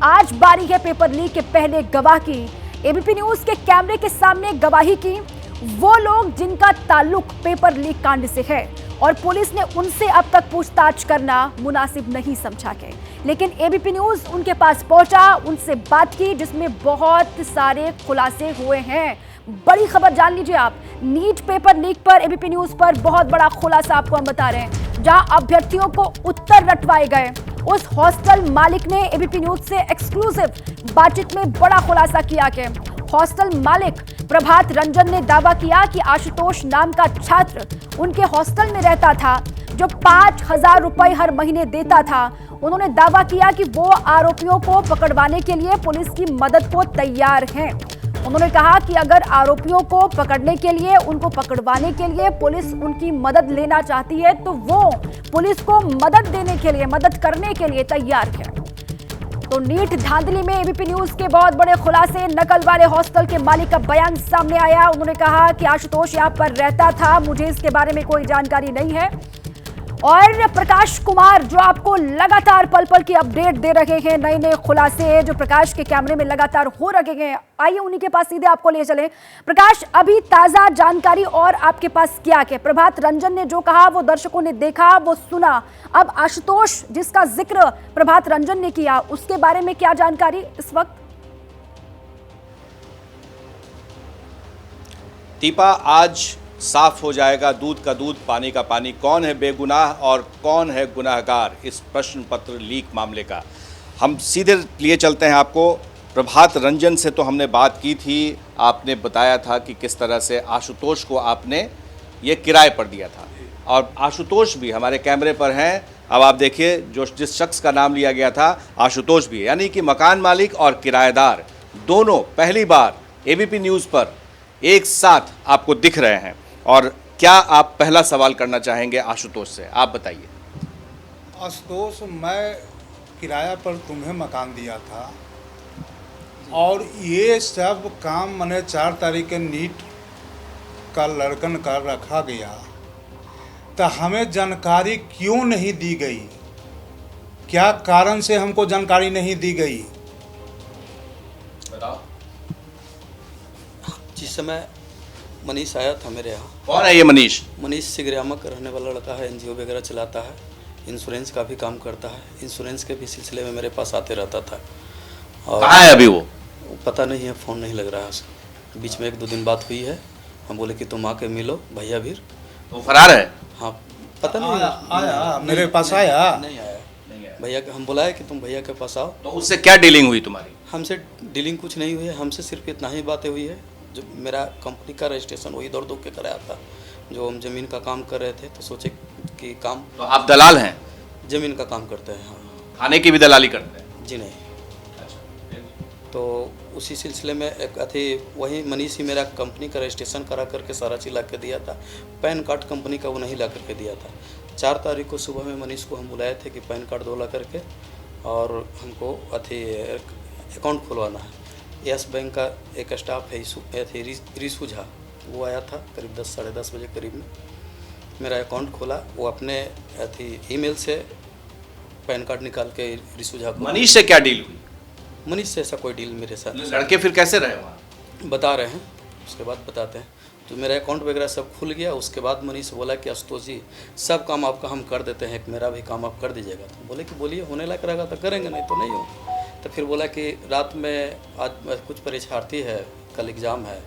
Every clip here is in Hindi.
आज बारी है पेपर लीक के पहले गवाह की। एबीपी न्यूज के कैमरे के सामने गवाही की वो लोग जिनका ताल्लुक पेपर लीक कांड से है और पुलिस ने उनसे अब तक पूछताछ करना मुनासिब नहीं समझा के, लेकिन एबीपी न्यूज उनके पास पहुंचा, उनसे बात की, जिसमें बहुत सारे खुलासे हुए हैं। बड़ी खबर जान लीजिए आप, नीट पेपर लीक पर एबीपी न्यूज पर बहुत बड़ा खुलासा आपको हम बता रहे हैं। जहां अभ्यर्थियों को उत्तर रटवाए गए, उस हॉस्टल मालिक ने एबीपी न्यूज से एक्सक्लूसिव बातचीत में बड़ा खुलासा किया कि हॉस्टल मालिक प्रभात रंजन ने दावा किया कि आशुतोष नाम का छात्र उनके हॉस्टल में रहता था, जो 5,000 रुपए हर महीने देता था। उन्होंने दावा किया कि वो आरोपियों को पकड़वाने के लिए पुलिस की मदद को तैयार हैं। उन्होंने कहा कि अगर आरोपियों को पकड़ने के लिए, उनको पकड़वाने के लिए पुलिस उनकी मदद लेना चाहती है तो वो पुलिस को मदद देने के लिए, मदद करने के लिए तैयार है। तो नीट धांधली में एबीपी न्यूज के बहुत बड़े खुलासे, नकल वाले हॉस्टल के मालिक का बयान सामने आया। उन्होंने कहा कि आशुतोष यहां पर रहता था, मुझे इसके बारे में कोई जानकारी नहीं है। और प्रकाश कुमार जो आपको लगातार पल पल की अपडेट दे रहे हैं, नए नए खुलासे जो प्रकाश के कैमरे में लगातार हो रहे हैं, आइए उन्हीं के पास सीधे आपको ले चले। प्रकाश, अभी ताजा जानकारी और आपके पास क्या है? प्रभात रंजन ने जो कहा वो दर्शकों ने देखा, वो सुना। अब आशुतोष जिसका जिक्र प्रभात रंजन ने किया, उसके बारे में क्या जानकारी इस वक्त? दीपा, आज साफ हो जाएगा दूध का दूध पानी का पानी, कौन है बेगुनाह और कौन है गुनाहगार इस प्रश्न पत्र लीक मामले का। हम सीधे लिए चलते हैं आपको। प्रभात रंजन से तो हमने बात की थी, आपने बताया था कि किस तरह से आशुतोष को आपने ये किराए पर दिया था, और आशुतोष भी हमारे कैमरे पर हैं। अब आप देखिए, जो जिस शख्स का नाम लिया गया था आशुतोष भी, यानी कि मकान मालिक और किराएदार दोनों पहली बार एबीपी न्यूज़ पर एक साथ आपको दिख रहे हैं। और क्या आप पहला सवाल करना चाहेंगे आशुतोष से, आप बताइए। आशुतोष, मैं किराया पर तुम्हें मकान दिया था और ये सब काम मैंने 4 तारीख के नीट का लड़कन कर रखा गया, तो हमें जानकारी क्यों नहीं दी गई? क्या कारण से हमको जानकारी नहीं दी गई? बताओ। जिस समय मनीष आया था मेरे यहाँ। कौन है ये मनीष? मनीष सिगरियामा का रहने वाला लड़का है, एनजीओ वगैरह चलाता है, इंश्योरेंस का भी काम करता है। इंश्योरेंस के भी सिलसिले में मेरे पास आते रहता था। और कहाँ है अभी वो? पता नहीं है, फ़ोन नहीं लग रहा है उसका। बीच में 1-2 दिन बात हुई है, हम बोले कि तुम आके मिलो भैया भी। तो फरार है? हाँ, पता नहीं आया मेरे पास आया नहीं आया भैया के। हम बुलाए कि तुम भैया के पास आओ। तो उससे क्या डीलिंग हुई तुम्हारी? हमसे डीलिंग कुछ नहीं हुई है, हमसे सिर्फ इतना ही बातें हुई है। जो मेरा कंपनी का रजिस्ट्रेशन वही दौड़ के कराया था, जो हम ज़मीन का काम कर रहे थे, तो सोचे कि काम। तो आप दलाल हैं? ज़मीन का काम करते हैं। हाँ। खाने की भी दलाली करते हैं? जी नहीं। तो उसी सिलसिले में एक अथी वही मनीष ही मेरा कंपनी का रजिस्ट्रेशन करा करके सारा चीज़ ला के दिया था। पैन कार्ड कंपनी का वो नहीं ला करके दिया था। 4 तारीख को सुबह में मनीष को हम बुलाए थे कि पैन कार्ड दो ला करके, और हमको अथी अकाउंट खुलवाना है। यस बैंक का एक स्टाफ है रिसू झा, वो आया था करीब 10 साढ़े 10 बजे करीब में। मेरा अकाउंट खोला, वो अपने अथी ईमेल से पैन कार्ड निकाल के रिसू झा को। मनीष से क्या डील हुई? मनीष से ऐसा कोई डील मेरे साथ। लड़के फिर कैसे रहे वहाँ? बता रहे हैं, उसके बाद बताते हैं। तो मेरा अकाउंट वगैरह सब खुल गया। उसके बाद मनीष बोला कि आशुतोष जी, सब काम आपका हम कर देते हैं, मेरा भी काम आप कर दीजिएगा। तो बोले कि बोलिए, होने लायक रहेगा तो करेंगे, नहीं तो नहीं हो। तो फिर बोला कि रात में आज कुछ परीक्षार्थी है, कल एग्ज़ाम है,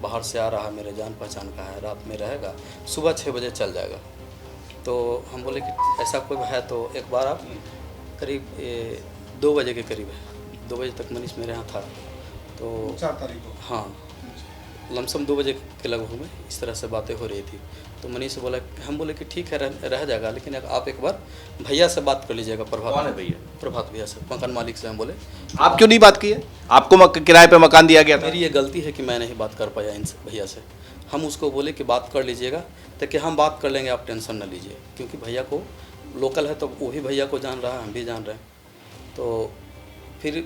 बाहर से आ रहा है, मेरे जान पहचान का है, रात में रहेगा, सुबह 6 बजे चल जाएगा। तो हम बोले कि ऐसा कोई है तो एक बार आप करीब 2 बजे के करीब है, 2 बजे तक मनीष मेरे यहाँ था। तो 4 तारीख को, हाँ, लमसम 2 बजे के लगभग में इस तरह से बातें हो रही थी। तो मनीष से बोला, हम बोले कि ठीक है, रह जाएगा, लेकिन आप एक बार भैया से बात कर लीजिएगा। प्रभात। कौन है भैया? प्रभात भैया से, मकान मालिक से। हम बोले आप क्यों नहीं बात की है? आपको किराए पे मकान दिया गया था? मेरी ये गलती है कि मैं नहीं बात कर पाया इनसे, भैया से। हम उसको बोले कि बात कर लीजिएगा, तो कि हम बात कर लेंगे, आप टेंशन न लीजिए, क्योंकि भैया को लोकल है तो वो भी भैया को जान रहा है, हम भी जान रहे हैं। तो फिर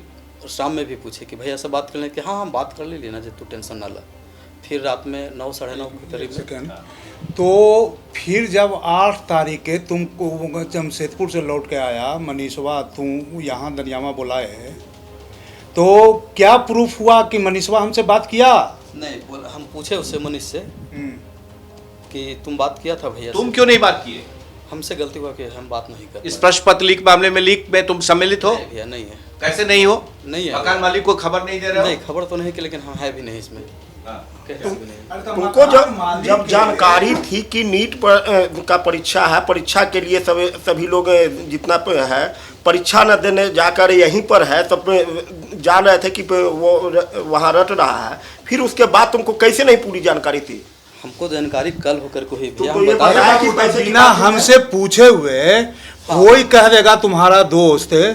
शाम में भी पूछे कि भैया से बात कर लें, कि हाँ हम बात कर लेना जी, तू टेंशन ना ला। फिर रात में 9 साढ़े 9 के करीब। तो फिर जब 8 तारीख के तुमको जमशेदपुर से लौट के आया मनीषवा, तू यहाँ दरियामा बुलाए तो क्या प्रूफ हुआ कि मनीषवा हमसे बात किया? नहीं बोल, हम पूछे उससे मनीष से कि तुम बात किया था भैया तुम से? क्यों नहीं बात किए? हमसे गलती हुआ कि हम बात नहीं कर इस पाए। प्रश्न पत्र लीक मामले में लीक में तुम सम्मिलित हो? नहीं भैया नहीं है। कैसे नहीं हो? नहीं है। मकान मालिक को खबर नहीं दे रहे हो? नहीं खबर तो नहीं कि, लेकिन हम है भी नहीं इसमें। हाँ। कहते भी नहीं। तुमको जब जानकारी थी कि नीट का परीक्षा है, परीक्षा के लिए सभी लोग जितना है परीक्षा न देने जाकर यहीं पर है, तब जान रहे थे कि वो वहाँ रट रहा है, फिर उसके बाद तुमको कैसे नहीं पूरी जानकारी थी? हमको जानकारी कल होकर को ही भैया तो हम ये बता बताया रहे कि पैसे की बिना बात है। हमसे पूछे हुए कोई कह देगा तुम्हारा दोस्त है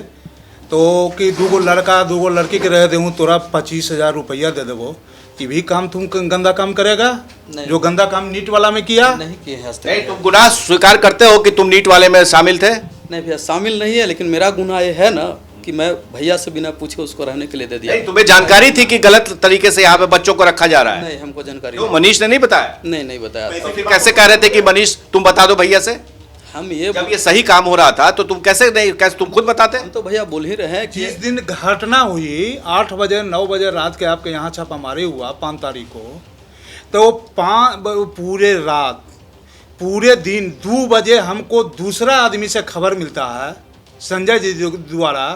तो कि दूगो लड़का दूगो लड़की के रह देहूँ तोरा 25,000 रुपया दे देवो, ये भी काम तुम गंदा काम करेगा? नहीं। जो गंदा काम नीट वाला में किया? नहीं किए हैं आज तक। नहीं, तुम गुनाह स्वीकार करते हो कि तुम नीट वाले में शामिल थे? नहीं भैया शामिल नहीं है, लेकिन मेरा गुनाह ये है ना कि मैं भैया से बिना पूछे उसको रहने के लिए दे दिया। नहीं, तुम्हें जानकारी थी कि गलत तरीके से यहाँ पे बच्चों को रखा जा रहा है? नहीं हमको जानकारी क्यों, मनीष ने नहीं बताया? नहीं बताया था। तो फिर कैसे कह रहे थे कि मनीष तुम बता दो भैया से? हम ये जब ये सही काम हो रहा था तो तुम कैसे तुम खुद बताते? हम तो भैया बोल ही रहे हैं कि जिस दिन घटना हुई 8 बजे 9 बजे रात के आपके यहाँ छापामारी हुआ 5 तारीख को, तो पूरे रात पूरे दिन 2 बजे हमको दूसरा आदमी से खबर मिलता है संजय जी द्वारा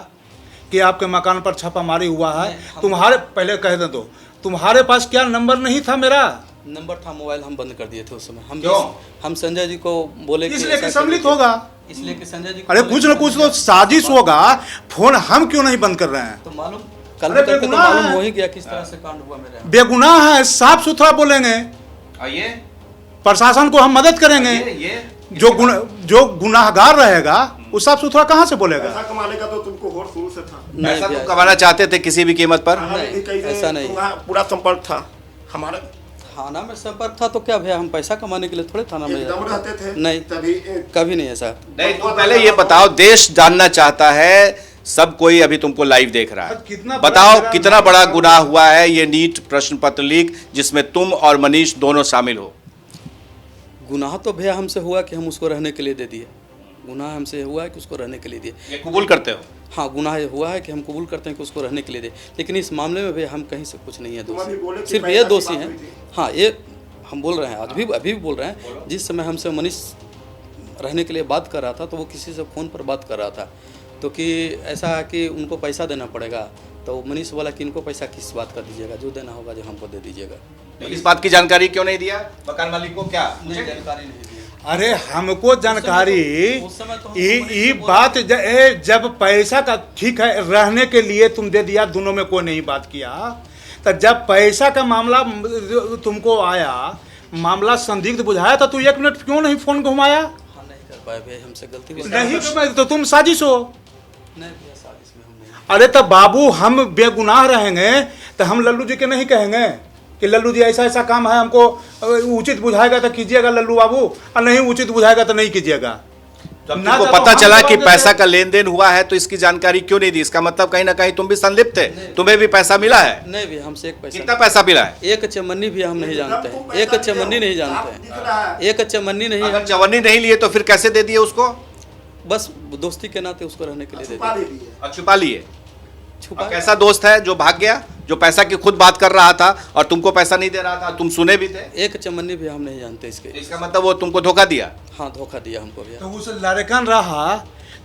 कि आपके मकान पर छापामारी हुआ है। तुम्हारे पहले कह दे दो, तुम्हारे पास क्या नंबर नहीं था मेरा? नंबर था, मोबाइल हम बंद कर दिए थे उस समय। क्यों? हम संजय जी को बोले कि इसलिए ऐसा कि सम्मिलित करिए। होगा। इसलिए कि संजय जी को अरे बोले कुछ कि न कुछ तो साजिश होगा, फोन हम क्यों नहीं बंद कर रहे हैं? तो मालूम कल अरे तक तो बेगुनाह मालूम है। हो ही गया किस तरह से कांड हुआ मेरे यहाँ। बेगुनाह है, साफ सुथरा बोलेंगे, ये प्रशासन को हम मदद करेंगे। ये जो गुनाहगार रहेगा वो साफ सुथरा कहाँ से बोलेगा? पैसा कमाने का तो तुमको होड़ शुरू से था। नहीं पैसा तुम भैया, कमाना चाहते थे किसी भी कीमत पर? हमारे नहीं, भी कई ऐसा नहीं। तुम्हारा पूरा संपर्क था हमारा, थाना में संपर्क था तो क्या भैया, हम पैसा कमाने के लिए थोड़े थाना में एकदम जाते रहते थे। नहीं। तभी कभी नहीं ऐसा। नहीं, तुम पहले ये बताओ, देश जानना चाहता है, सब कोई अभी तुमको लाइव देख रहा कितना है, बड़ा बताओ मेरा कितना बड़ा गुनाह हुआ है ये नीट प्रश्न पत्र लीक जिसमें तुम और मनीष दोनों शामिल हो? गुनाह तो भैया हमसे हुआ कि हम उसको रहने के लिए दे दिए। गुनाह हमसे हुआ है कि उसको रहने के लिए दिए। ये कबूल करते हो? हाँ गुनाह ये हुआ है कि हम कबूल करते हैं कि उसको रहने के लिए दे, लेकिन इस मामले में भैया हम कहीं से कुछ नहीं है तुम अभी बोले दोषी, कि सिर्फ पैसा ये की दोषी बात हैं। हुई थी। हाँ ये हम बोल रहे हैं, अभी भी बोल रहे हैं। जिस समय हमसे मनीष रहने के लिए बात कर रहा था तो वो किसी से फ़ोन पर बात कर रहा था, तो कि ऐसा है कि उनको पैसा देना पड़ेगा, तो मनीष बोला कि इनको पैसा किस बात का दीजिएगा, जो देना होगा जो हमको दे दीजिएगा। तो इस बात की जानकारी क्यों नहीं दिया मकान मालिक को? क्या नहीं जानकारी नहीं दी। अरे हमको जानकारी उस समय तो ये बात जब पैसा का ठीक है रहने के लिए तुम दे दिया, दोनों में कोई नहीं बात किया, तो जब पैसा का मामला तुमको आया, मामला संदिग्ध बुझाया तो तू 1 मिनट क्यों नहीं फोन घुमाया? हाँ नहीं कर पाए भैया, हमसे गलती हो नहीं तो तुम साजिश हो। नहीं भैया, साजिश में हम नहीं। अरे तो बाबू हम बेगुनाह रहेंगे तो हम लल्लू जी के नहीं कहेंगे कि लल्लू जी ऐसा ऐसा काम है, हमको उचित बुझाएगा तो कीजिएगा लल्लू बाबू, और नहीं उचित बुझाएगा तो नहीं कीजिएगा। जब ना तुमको तो पता हम चला जवाब कि देते पैसा हैं। का लेन देन हुआ है तो इसकी जानकारी क्यों नहीं दी? इसका मतलब कहीं ना कहीं तुम भी संलिप्त थे, तुम्हें भी पैसा मिला है। नहीं भैया, हमसे एक पैसा कितना पैसा मिला है? एक चमन्नी भी हम नहीं जानते हैं, एक चमन्नी नहीं जानते हैं, एक चमन्नी नहीं। अगर चवन्नी नहीं लिए तो फिर कैसे दे दिए उसको? बस दोस्ती के नाते उसको रहने के लिए दे छुपा दिया। दे दिए। और छुपा लिए? छुपा और कैसा दोस्त है जो भाग गया, जो पैसा की खुद बात कर रहा था और तुमको पैसा नहीं दे रहा था, तुम सुने भी थे? एक चमन्नी भी हम नहीं जानते इसके। इसका मतलब वो तुमको धोखा दिया? हाँ धोखा दिया हमको भैया। तो उस लड़कन रहा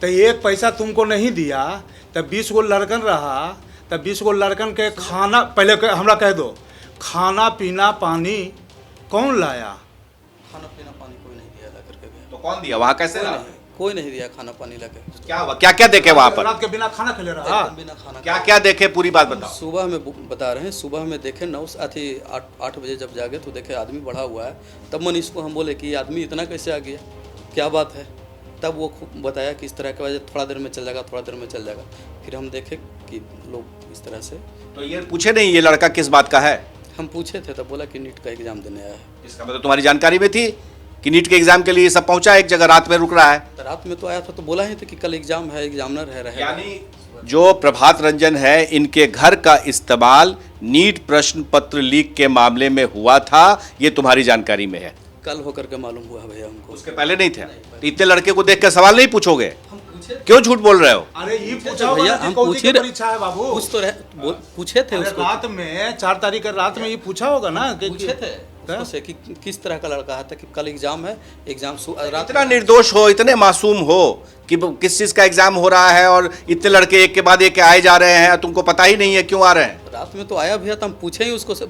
तो 1 पैसा तुमको नहीं दिया, तो 20 गो लड़कन रहा, तो 20 गो लड़कन के खाना पहले हमरा कह दो, खाना पीना पानी कौन लाया? खाना पीना पानी कोई नहीं दिया ला करके भैया। तो कौन दिया? वहाँ कैसे रहा? कोई नहीं दिया खाना पानी ला के। क्या हुआ? क्या क्या देखे वहाँ पर? रात के बिना खाना खेले रहा। एकदम बिना खाना क्या क्या देखे, पूरी बात बताओ। सुबह में बता रहे हैं, सुबह में देखे 8 बजे जब जागे तो देखे आदमी बढ़ा हुआ है। तब मनीष को हम बोले कि ये आदमी इतना कैसे आ गया, क्या बात है? तब वो खूब बताया कि इस तरह के वजह थोड़ा देर में चल जाएगा, थोड़ा देर में चल जाएगा। फिर हम देखे कि लोग इस तरह से। तो ये पूछे नहीं ये लड़का किस बात का है? हम पूछे थे तब बोला कि नीट का एग्ज़ाम देने आया है। इसका मतलब तुम्हारी जानकारी में थी कि नीट के एग्जाम के लिए सब पहुंचा एक जगह, रात में रुक रहा है? तो रात में तो आया था तो बोला ही था कि कल एग्ज़ाम है, एग्जामिनर है रहेगा। यानी जो प्रभात रंजन है, इनके घर का इस्तेमाल नीट प्रश्न पत्र लीक के मामले में हुआ था, ये तुम्हारी जानकारी में है? कल होकर के मालूम हुआ भैया हमको। उसके पहले नहीं थे? तो इतने लड़के को देख कर सवाल नहीं पूछोगे? हम पूछे क्यों झूठ बोल रहे हो? अरे ये पूछा होगा भैया ना कि हम कौन सी पूछे की परीक्षा है बाबू? पूछे थे अरे उसको, रात में 4 तारीख की रात में ये पूछा होगा ना कि पूछे थे उसको से कि किस तरह का लड़का है, था कि कल एग्जाम है, एग्जाम रात इतना निर्दोष हो, इतने मासूम हो कि किस चीज का एग्जाम हो रहा है और इतने लड़के एक के बाद एक आए जा रहे हैं, तुमको पता ही नहीं है क्यों आ रहे हैं? रात में तो आया भैया, तो हम पूछे ही उसको से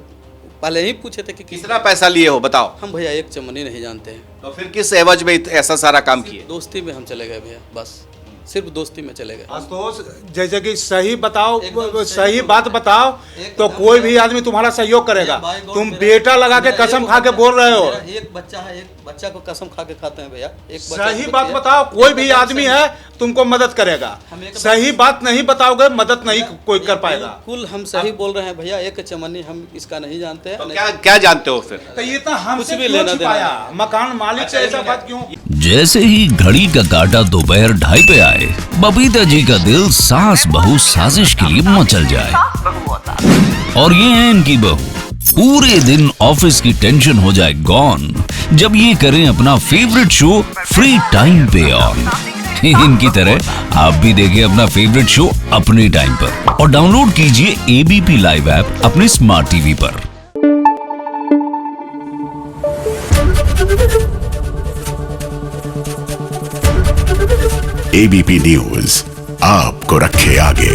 पहले ही पूछे थे कि कितना पैसा लिए हो बताओ? हम भैया एक चमनी नहीं जानते हैं। तो फिर किस एवज में ऐसा सारा काम किए? दोस्ती में हम चले गए भैया, बस सिर्फ दोस्ती में चले गए। आशुतोष जैसे कि सही बताओ, एकदम सही बात बताओ तो कोई भी आदमी तुम्हारा सहयोग करेगा। तुम बेटा लगा के कसम खा के बोल रहे हो। एक बच्चा है, एक बच्चा को कसम खा के खाते हैं भैया। एक बच्चा सही बात बताओ, कोई भी आदमी है तुमको मदद करेगा। सही बात नहीं बताओगे मदद नहीं कोई कर पाएगा। बिल्कुल हम सही बोल रहे हैं भैया, एक चमनी हम इसका नहीं जानते हैं। तो क्या जानते हो फिर? तो ये तो हमसे कुछ भी क्यों लेना छिपाया? देना मकान मालिक से ऐसा बात क्यों? जैसे ही घड़ी का काटा दोपहर 2:30 पे आए, बबीता जी का दिल सास बहू साजिश के लिए मचल जाए। और ये है इनकी बहू, पूरे दिन ऑफिस की टेंशन हो जाए गॉन जब ये करें अपना फेवरेट शो फ्री टाइम पे ऑन। इनकी तरह आप भी देखिए अपना फेवरेट शो अपने टाइम पर और डाउनलोड कीजिए एबीपी लाइव ऐप अपने स्मार्ट टीवी पर। एबीपी न्यूज आपको रखे आगे।